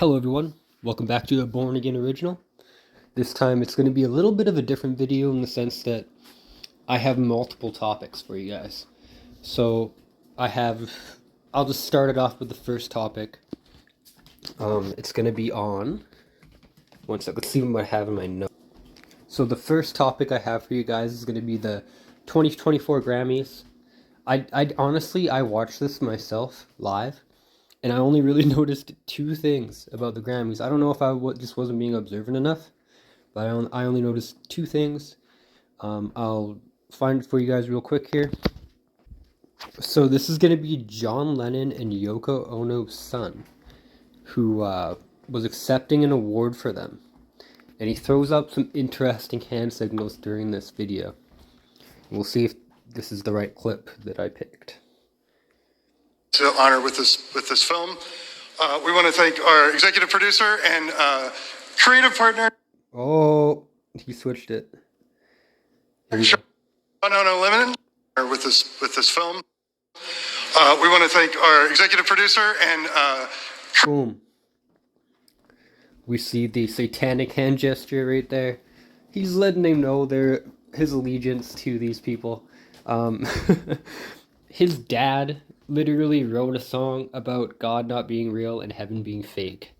Hello everyone, welcome back to the Born Again Original. This time it's going to be a little bit of a different video in the sense that I have multiple topics for you guys. So I'll just start it off with the first topic. It's going to be on, one sec, let's see what I have in my notes. So the first topic I have for you guys is going to be the 2024 Grammys. I honestly, I watched this myself live. And I only really noticed two things about the Grammys. I don't know if I just wasn't being observant enough, but I only noticed two things. I'll find it for you guys real quick here. So this is going to be John Lennon and Yoko Ono's son, who was accepting an award for them. And he throws up some interesting hand signals during this video. We'll see if this is the right clip that I picked. To honor with this film. We want to thank our executive producer and creative partner. Oh, he switched it. Limited with this film. We want to thank our executive producer and boom. We see the satanic hand gesture right there. He's letting them know his allegiance to these people. His dad literally wrote a song about God not being real and heaven being fake,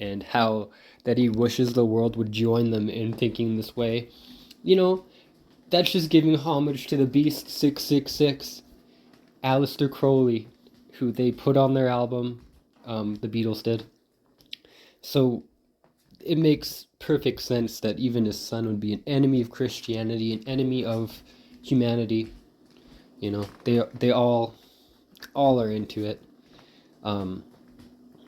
and how that he wishes the world would join them in thinking this way. You know, that's just giving homage to the Beast 666, Aleister Crowley, who they put on their album, the Beatles did. So it makes perfect sense that even his son would be an enemy of Christianity, an enemy of humanity. You know, they all are into it.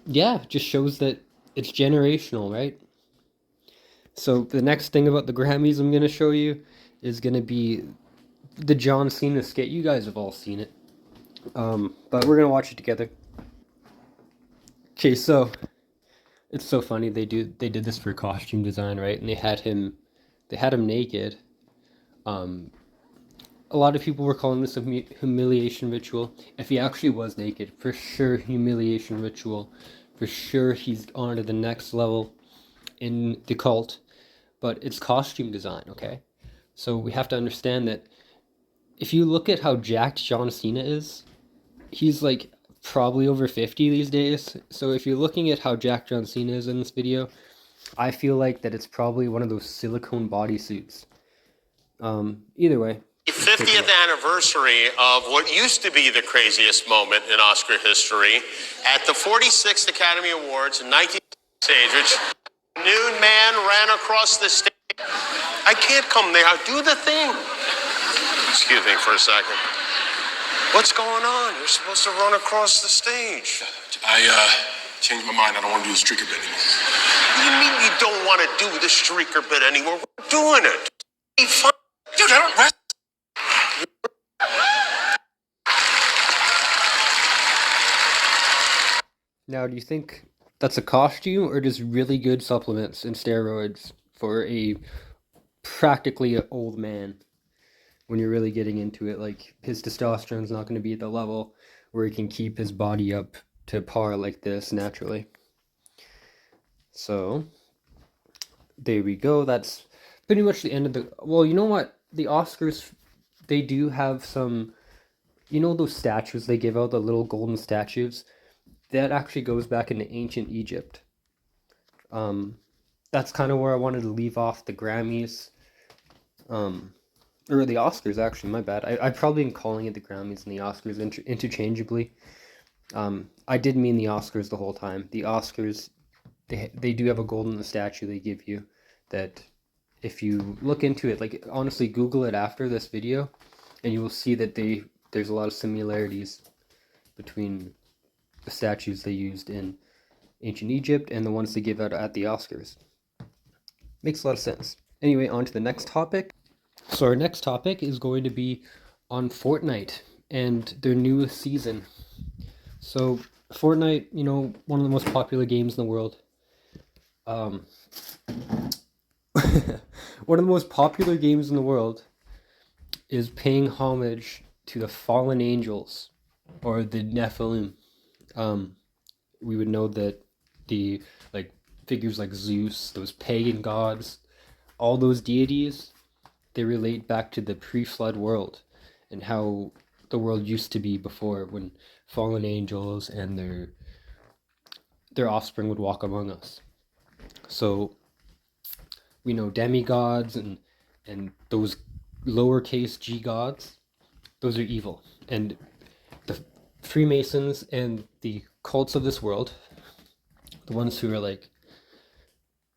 Yeah, just shows that it's generational, right? So the next thing about the Grammys I'm going to show you is going to be the John Cena skit. You guys have all seen it. But we're going to watch it together. Okay, so it's so funny they did this for costume design, right? And they had him naked. A lot of people were calling this a humiliation ritual. If he actually was naked, for sure humiliation ritual. For sure he's on to the next level in the cult. But it's costume design, okay? So we have to understand that if you look at how jacked John Cena is, he's like probably over 50 these days. So if you're looking at how jacked John Cena is in this video, I feel like that it's probably one of those silicone bodysuits. Either way. 50th anniversary of what used to be the craziest moment in Oscar history at the 46th Academy Awards in 1968, which a nude man ran across the stage. I can't come there. Do the thing. Excuse me for a second. What's going on? You're supposed to run across the stage. I changed my mind. I don't want to do the streaker bit anymore. What do you mean you don't want to do the streaker bit anymore? We're doing it. Be fun. Dude, I don't rest. Now, do you think that's a costume or just really good supplements and steroids for a practically an old man? When you're really getting into it, like his testosterone's not going to be at the level where he can keep his body up to par like this naturally. So there we go. That's pretty much the end of the... Well, you know what? The Oscars, they do have some... You know those statues they give out, the little golden statues? That actually goes back into ancient Egypt. That's kind of where I wanted to leave off the Grammys. Or the Oscars, actually, my bad. I've probably been calling it the Grammys and the Oscars interchangeably. I did mean the Oscars the whole time. The Oscars, they do have a golden statue they give you that if you look into it, like honestly, Google it after this video, and you will see that there's a lot of similarities between the statues they used in ancient Egypt and the ones they give out at the Oscars. Makes a lot of sense. Anyway, on to the next topic. So our next topic is going to be on Fortnite and their newest season. So Fortnite, you know, one of the most popular games in the world. One of the most popular games in the world is paying homage to the fallen angels, or the Nephilim. We would know that the like figures like Zeus, those pagan gods, all those deities, they relate back to the pre-flood world and how the world used to be before, when fallen angels and their offspring would walk among us. So we know demigods and those lowercase g gods, those are evil. And the Freemasons and the cults of this world, the ones who are like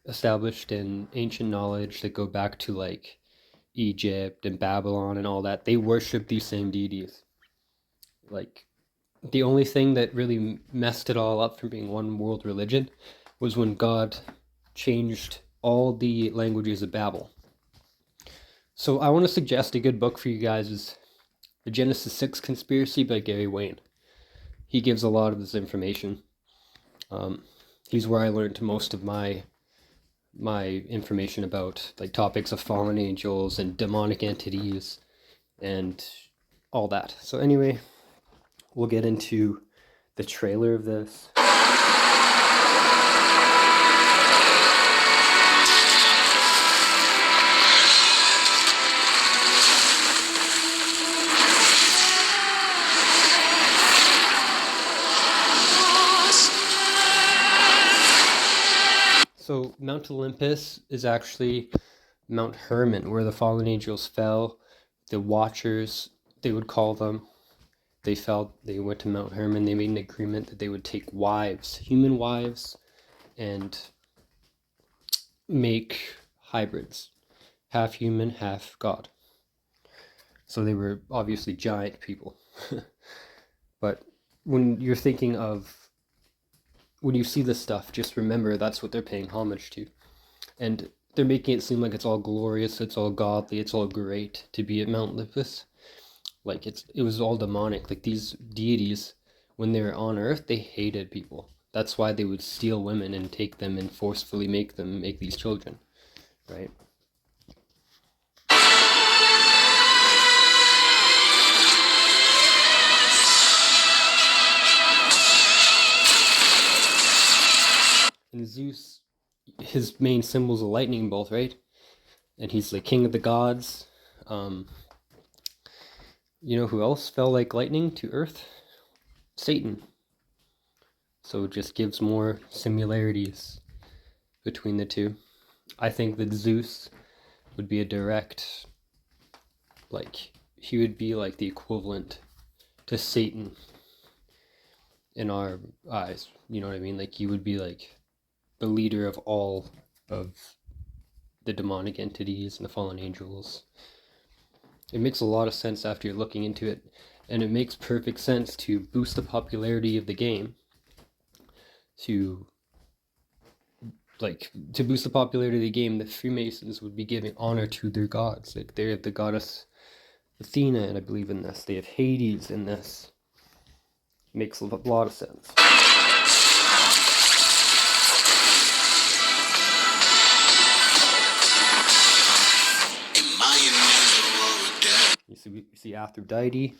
established in ancient knowledge that go back to like Egypt and Babylon and all that, they worship these same deities. Like, the only thing that really messed it all up from being one world religion was when God changed all the languages of Babel. So I want to suggest a good book for you guys is The Genesis 6 Conspiracy by Gary Wayne. He gives a lot of this information. He's where I learned most of my information about like topics of fallen angels and demonic entities and all that. So anyway, we'll get into the trailer of this. So Mount Olympus is actually Mount Hermon, where the fallen angels fell. The Watchers, they would call them, they fell, they went to Mount Hermon. They made an agreement that they would take wives, human wives, and make hybrids, half human, half god. So they were obviously giant people. But when you're thinking of, when you see this stuff, just remember that's what they're paying homage to. And they're making it seem like it's all glorious, it's all godly, it's all great to be at Mount Olympus. Like it was all demonic. Like these deities, when they were on Earth, they hated people. That's why they would steal women and take them and forcefully make them make these children, right? And Zeus, his main symbol's a lightning bolt, right? And he's the king of the gods. You know who else fell like lightning to Earth? Satan. So it just gives more similarities between the two. I think that Zeus would be a direct, like, he would be like the equivalent to Satan in our eyes. You know what I mean? Like, he would be like the leader of all of the demonic entities and the fallen angels. It makes a lot of sense after you're looking into it, and it makes perfect sense to boost the popularity of the game, to boost the popularity of the game. The Freemasons would be giving honor to their gods. Like, they have the goddess Athena, and I believe in this. They have Hades in this. Makes a lot of sense. You see Aphrodite.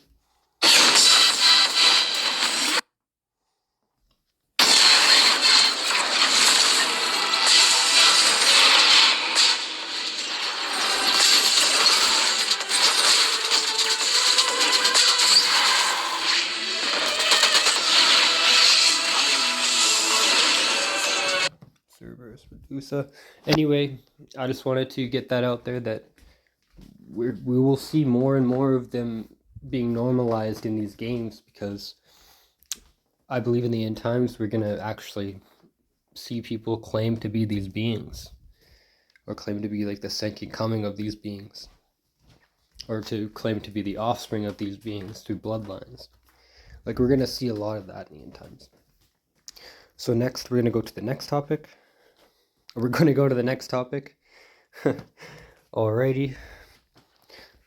Cerberus, Medusa. Anyway, I just wanted to get that out there, that we will see more and more of them being normalized in these games, because I believe in the end times we're going to actually see people claim to be these beings, or claim to be like the second coming of these beings, or to claim to be the offspring of these beings through bloodlines. Like, we're going to see a lot of that in the end times. So next, we're going to go to the next topic. Alrighty.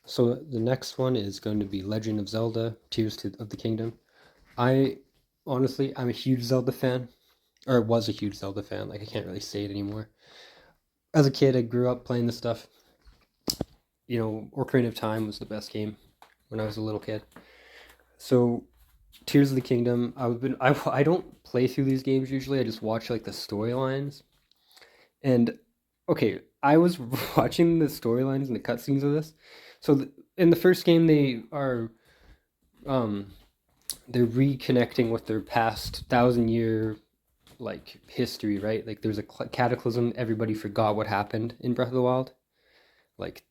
So the next one is going to be Legend of Zelda, Tears of the Kingdom. I'm a huge Zelda fan, or was a huge Zelda fan. Like, I can't really say it anymore. As a kid, I grew up playing this stuff. You know, Ocarina of Time was the best game when I was a little kid. So Tears of the Kingdom. I don't play through these games usually. I just watch like the storylines. And okay, I was watching the storylines and the cutscenes of this. So in the first game, um they're reconnecting with their past 1,000 year like history, right? Like there's a cataclysm. Everybody forgot what happened in Breath of the Wild. Like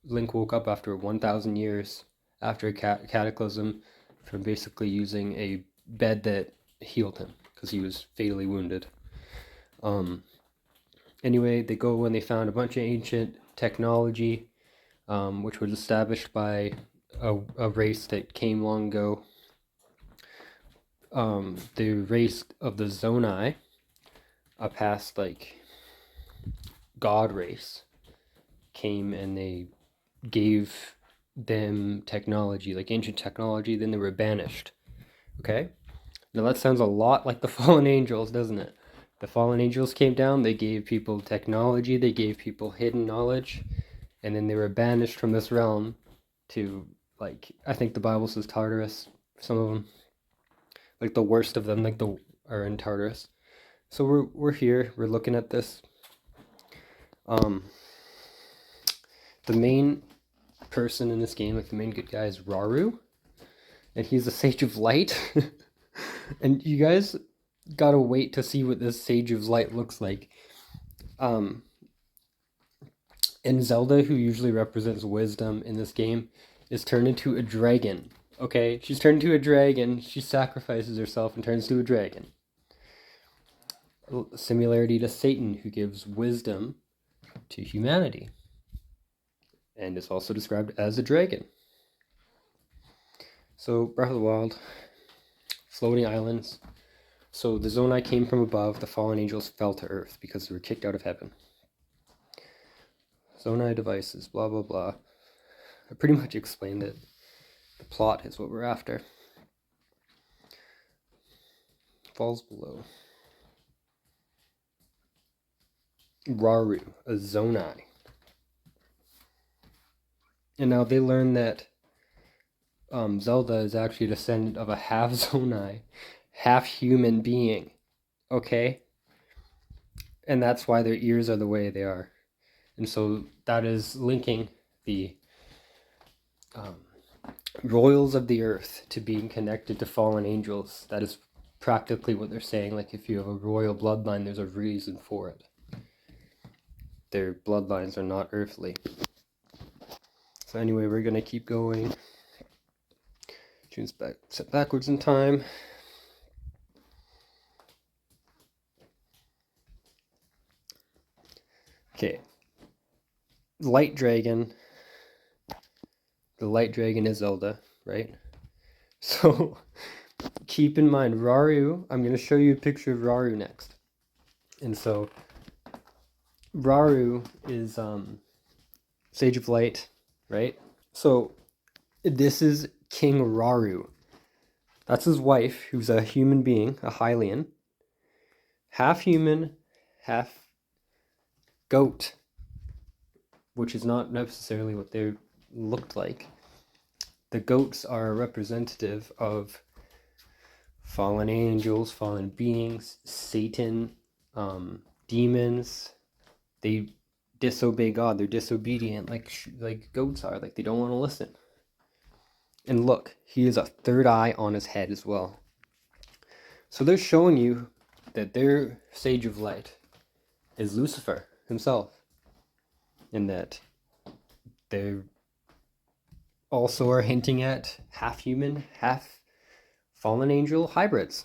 Link woke up after 1,000 years after a cataclysm from basically using a bed that healed him because he was fatally wounded. Anyway, they go when they found a bunch of ancient technology, which was established by a race that came long ago. The race of the Zonai, a past like god race, came and they gave them technology, like ancient technology, then they were banished. Okay? Now that sounds a lot like the fallen angels, doesn't it? The fallen angels came down, they gave people technology, they gave people hidden knowledge, and then they were banished from this realm to, like, I think the Bible says Tartarus, some of them. Like the worst of them, are in Tartarus. So we're here, we're looking at this. The main person in this game, like the main good guy, is Rauru, and he's a Sage of Light. And you guys gotta wait to see what this Sage of Light looks like. And Zelda, who usually represents wisdom in this game, is turned into a dragon. Okay, she's turned into a dragon. She sacrifices herself and turns to a dragon. A similarity to Satan, who gives wisdom to humanity, and is also described as a dragon. So Breath of the Wild, floating islands. So the Zonai came from above. The fallen angels fell to earth because they were kicked out of heaven. Zonai devices, blah blah blah. I pretty much explained it. The plot is what we're after. Falls below. Rauru, a Zonai. And now they learn that Zelda is actually a descendant of a half Zonai, half human being. Okay? And that's why their ears are the way they are. And so that is linking the royals of the earth to being connected to fallen angels. That is practically what they're saying. Like if you have a royal bloodline, there's a reason for it. Their bloodlines are not earthly. So anyway, we're going to keep going. Tunes back, set backwards in time. Okay. Light Dragon. The Light Dragon is Zelda, right? So keep in mind, Rauru, I'm going to show you a picture of Rauru next. And so Rauru is Sage of Light, right? So this is King Rauru. That's his wife, who's a human being, a Hylian. Half human, half goat, which is not necessarily what they looked like. The goats are representative of fallen angels, fallen beings, Satan, demons. They disobey God. They're disobedient, like goats are. Like they don't want to listen. And look, he has a third eye on his head as well. So they're showing you that their Sage of Light is Lucifer himself, and that they also are hinting at half human, half fallen angel hybrids.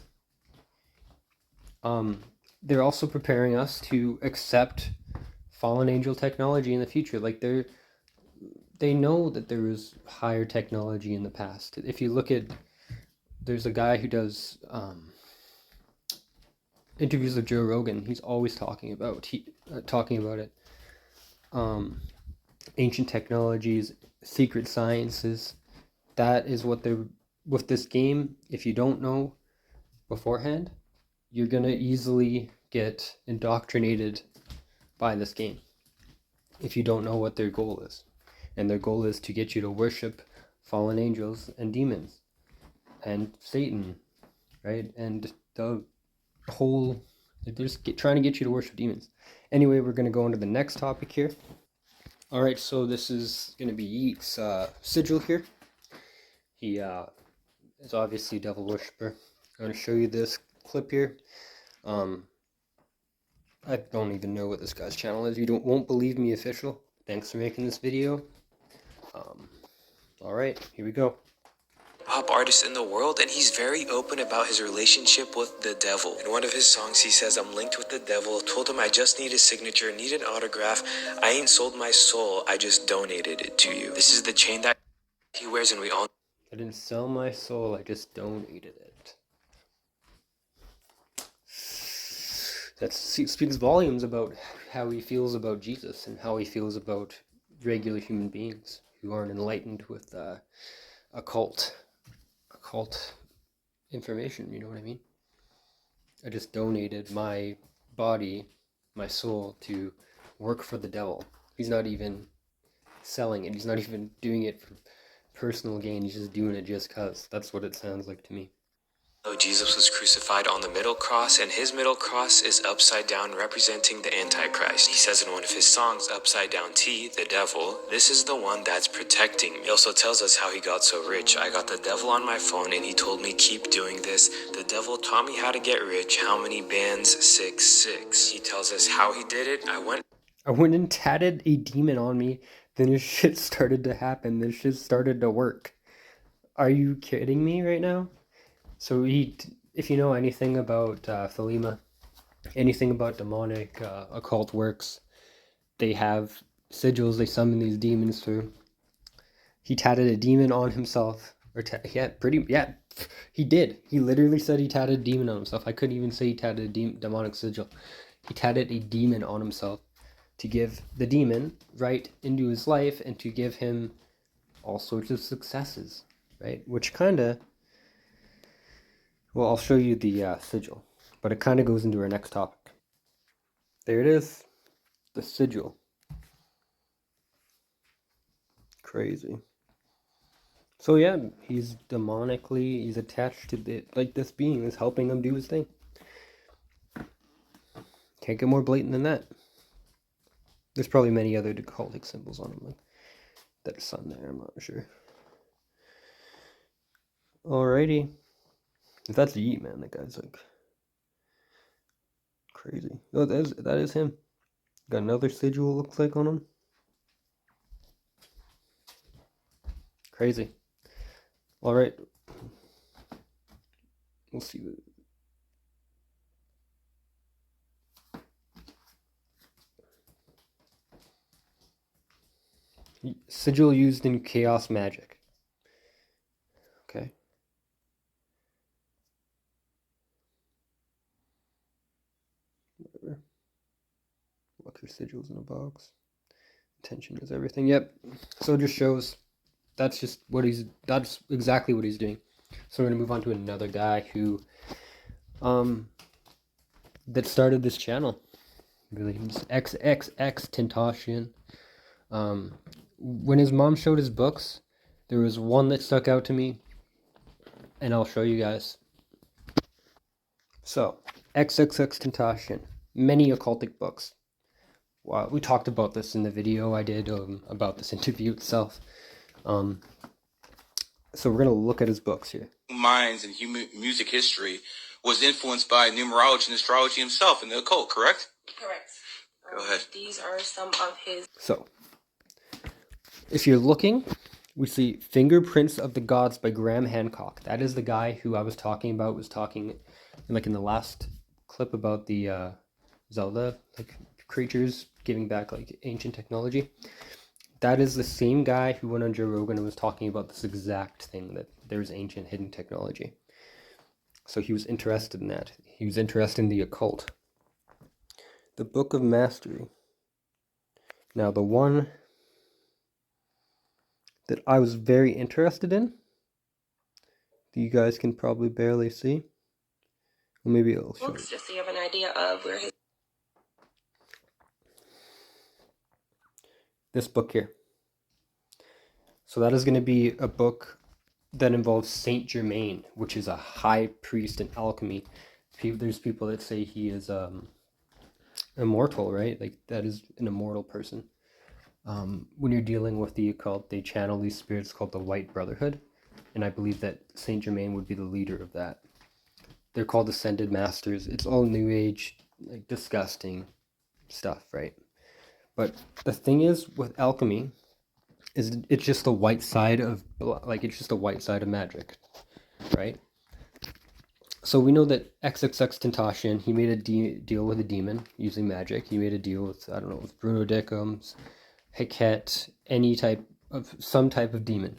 They're also preparing us to accept fallen angel technology in the future. Like they know that there was higher technology in the past. If you look at, there's a guy who does interviews with Joe Rogan. He's always talking about it. Ancient technologies, secret sciences. That is what they're with this game. If you don't know beforehand, you're gonna easily get indoctrinated by this game if you don't know what their goal is. And their goal is to get you to worship fallen angels and demons. and Satan, right? And the whole, they're just trying to get you to worship demons. Anyway, we're going to go on to the next topic here. All right, so this is going to be Yeat's sigil here. He is obviously a devil worshiper. I'm going to show you this clip here. I don't even know what this guy's channel is. You won't believe me, official. Thanks for making this video. All right, here we go. Pop artist in the world, and he's very open about his relationship with the devil. In one of his songs, he says, "I'm linked with the devil, told him I just need his signature, need an autograph. I ain't sold my soul, I just donated it to you." This is the chain that he wears, and we all... I didn't sell my soul, I just donated it. That speaks volumes about how he feels about Jesus and how he feels about regular human beings who aren't enlightened with occult information, you know what I mean? I just donated my body, my soul, to work for the devil. He's not even selling it. He's not even doing it for personal gain. He's just doing it just cause. That's what it sounds like to me. Jesus was crucified on the middle cross, and his middle cross is upside down, representing the Antichrist. He says in one of his songs, "Upside down T, the devil, this is the one that's protecting me." He also tells us how he got so rich. "I got the devil on my phone, and he told me keep doing this. The devil taught me how to get rich. How many bands? 666. He tells us how he did it. I went and tatted a demon on me, then this shit started to happen. This shit started to work. Are you kidding me right now? So if you know anything about Thelema, anything about demonic occult works, they have sigils they summon these demons through. He tatted a demon on himself. He did. He literally said he tatted a demon on himself. I couldn't even say he tatted a demonic sigil. He tatted a demon on himself to give the demon right into his life and to give him all sorts of successes, right? Which kind of... Well, I'll show you the sigil, but it kind of goes into our next topic. There it is, the sigil. Crazy. So yeah, he's attached to this being is helping him do his thing. Can't get more blatant than that. There's probably many other occultic symbols on him, like that sun there, I'm not sure. Alrighty. If that's Yeat, man, that guy's like crazy. Oh, that is him. Got another sigil, looks like, on him. Crazy. Alright. We'll see what... Sigil used in chaos magic. Okay. Whatever. Look, your sigils in a box. Intention is everything. Yep. So it just shows that's exactly what he's doing. So we're gonna move on to another guy who that started this channel. Really, Xxxentacion. When his mom showed his books, there was one that stuck out to me, and I'll show you guys. So, Xxxentacion, many occultic books. Wow, we talked about this in the video I did about this interview itself. So we're gonna look at his books here. Minds and music history was influenced by numerology and astrology himself and the occult, correct? Correct. Go ahead. These are some of his... So, if you're looking, we see Fingerprints of the Gods by Graham Hancock. That is the guy who I was talking about, like in the last clip about the Zelda, like creatures giving back like ancient technology. That is the same guy who went on Joe Rogan and was talking about this exact thing, that there's ancient hidden technology. So he was interested in that. He was interested in the occult. The Book of Mastery. Now the one that I was very interested in, that you guys can probably barely see. Well, maybe it'll show books, just so you have an idea of where his... This book here. So that is going to be a book that involves Saint Germain, which is a high priest in alchemy. There's people that say he is immortal, right? Like that is an immortal person. When you're dealing with the occult, they channel these spirits called the White Brotherhood, and I believe that Saint Germain would be the leader of that. They're called Ascended Masters. It's all New Age, like disgusting stuff, right? But the thing is with alchemy, is it's just the white side of it's just a white side of magic, right? So we know that Xxxtentacion, he made a deal with a demon using magic. He made a deal with, I don't know, with Bruno Dickums, Hiket, some type of demon.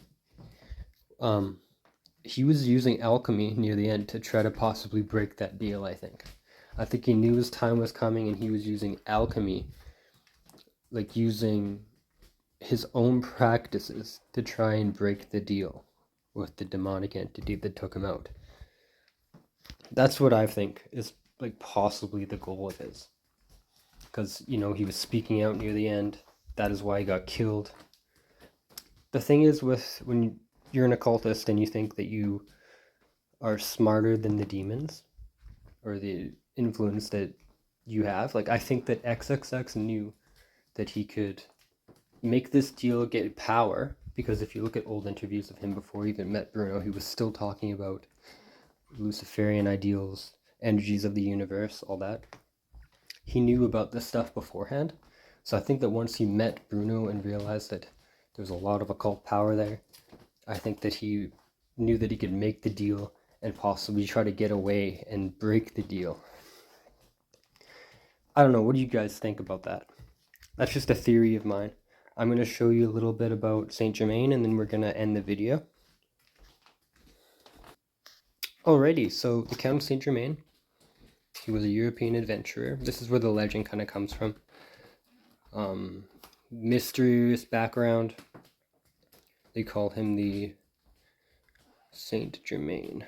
He was using alchemy near the end to try to possibly break that deal, I think. I think he knew his time was coming and he was using alchemy, like using his own practices to try and break the deal with the demonic entity that took him out. That's what I think is like possibly the goal of his. Because, you know, he was speaking out near the end. That is why he got killed. The thing is with when you're an occultist and you think that you are smarter than the demons or the influence that you have, like I think that XXX knew that he could make this deal, get power, because if you look at old interviews of him before he even met Bruno, he was still talking about Luciferian ideals, energies of the universe, all that. He knew about this stuff beforehand. So I think that once he met Bruno and realized that there's a lot of occult power there, I think that he knew that he could make the deal and possibly try to get away and break the deal. I don't know, what do you guys think about that? That's just a theory of mine. I'm going to show you a little bit about Saint Germain and then we're going to end the video. Alrighty, so the Count of Saint Germain, he was a European adventurer. This is where the legend kind of comes from. Mysterious background. They call him the Saint Germain.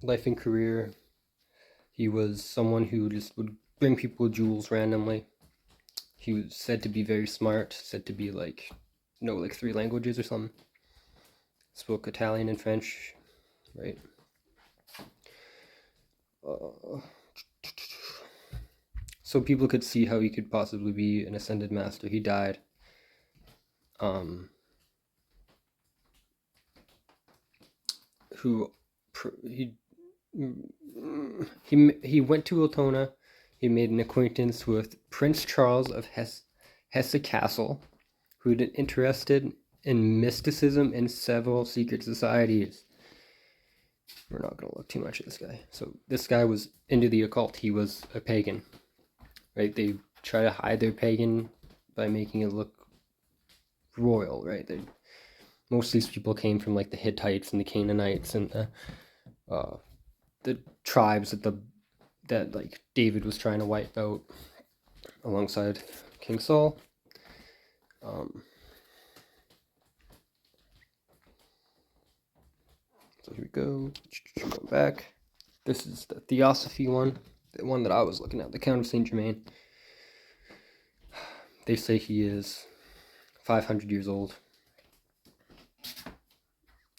Life and career. He was someone who just would bring people jewels randomly. He was said to be very smart, said to be like 3 languages or something. Spoke Italian and French, right? So people could see how he could possibly be an ascended master. He died. He went to Altona. He made an acquaintance with Prince Charles of Hesse Castle, who had been interested in mysticism and several secret societies. We're not going to look too much at this guy. So this guy was into the occult. He was a pagan, right? They try to hide their pagan by making it look royal, right? Most of these people came from like the Hittites and the Canaanites and the tribes that like David was trying to wipe out alongside King Saul. So here we go. Go back. This is the Theosophy one, the one that I was looking at, the Count of Saint Germain. They say he is 500 years old.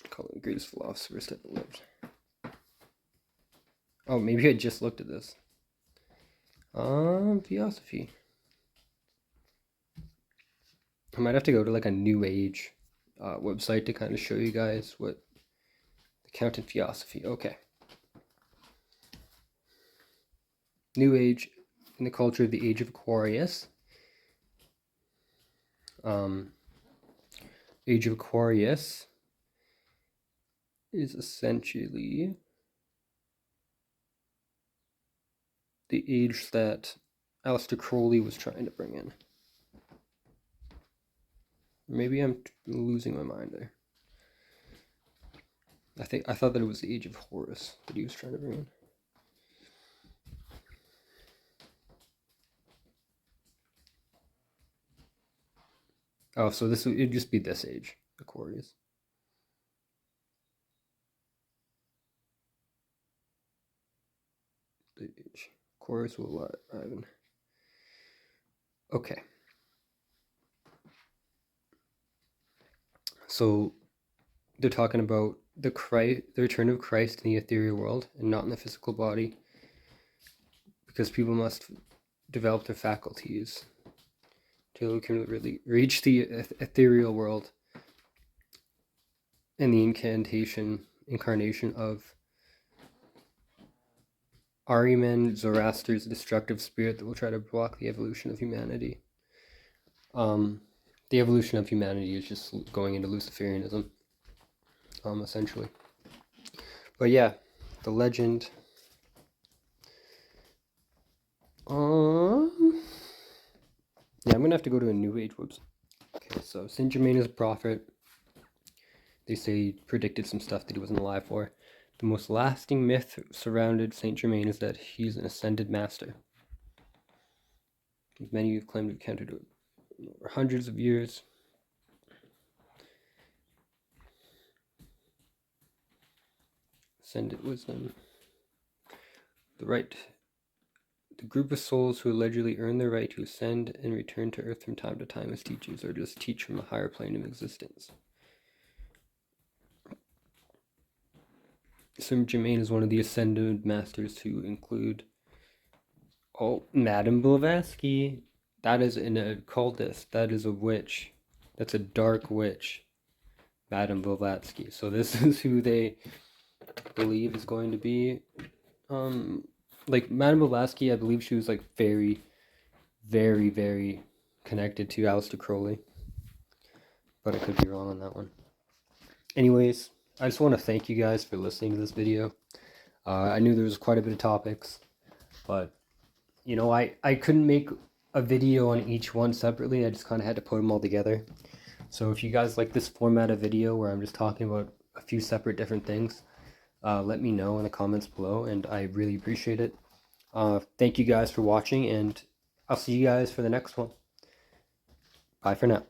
Call him the greatest philosophers that ever lived. Oh, maybe I just looked at this. Theosophy. I might have to go to like a New Age website to kind of show you guys what the Count in Theosophy. Okay. New Age in the culture of the Age of Aquarius. Age of Aquarius is essentially the age that Aleister Crowley was trying to bring in. Maybe I'm losing my mind there. I thought that it was the Age of Horus that he was trying to bring in. Oh, so it'd just be this age, Aquarius. The age. Aquarius will arrive in. Okay. So they're talking about the return of Christ in the ethereal world and not in the physical body, because people must develop their faculties till we can really reach the ethereal world and the incarnation of Ahriman Zoroaster's destructive spirit that will try to block the evolution of humanity. The evolution of humanity is just going into Luciferianism, essentially. But yeah, the legend. Yeah, I'm gonna have to go to a New Age website. Okay, so Saint Germain is a prophet. They say he predicted some stuff that he wasn't alive for. The most lasting myth surrounded Saint Germain is that he's an ascended master. Many have claimed to have encountered it over hundreds of years. Ascended wisdom. The group of souls who allegedly earn the right to ascend and return to Earth from time to time as teachers, or just teach from a higher plane of existence. Saint Germain is one of the ascended masters who include Madame Blavatsky. That is an occultist. That is a witch. That's a dark witch. Madame Blavatsky. So this is who they believe is going to be. Like Madame Blavatsky, I believe she was like very, very, very connected to Aleister Crowley. But I could be wrong on that one. Anyways, I just want to thank you guys for listening to this video. I knew there was quite a bit of topics, but you know, I couldn't make a video on each one separately. I just kind of had to put them all together. So if you guys like this format of video where I'm just talking about a few separate different things, let me know in the comments below, and I really appreciate it. Thank you guys for watching, and I'll see you guys for the next one. Bye for now.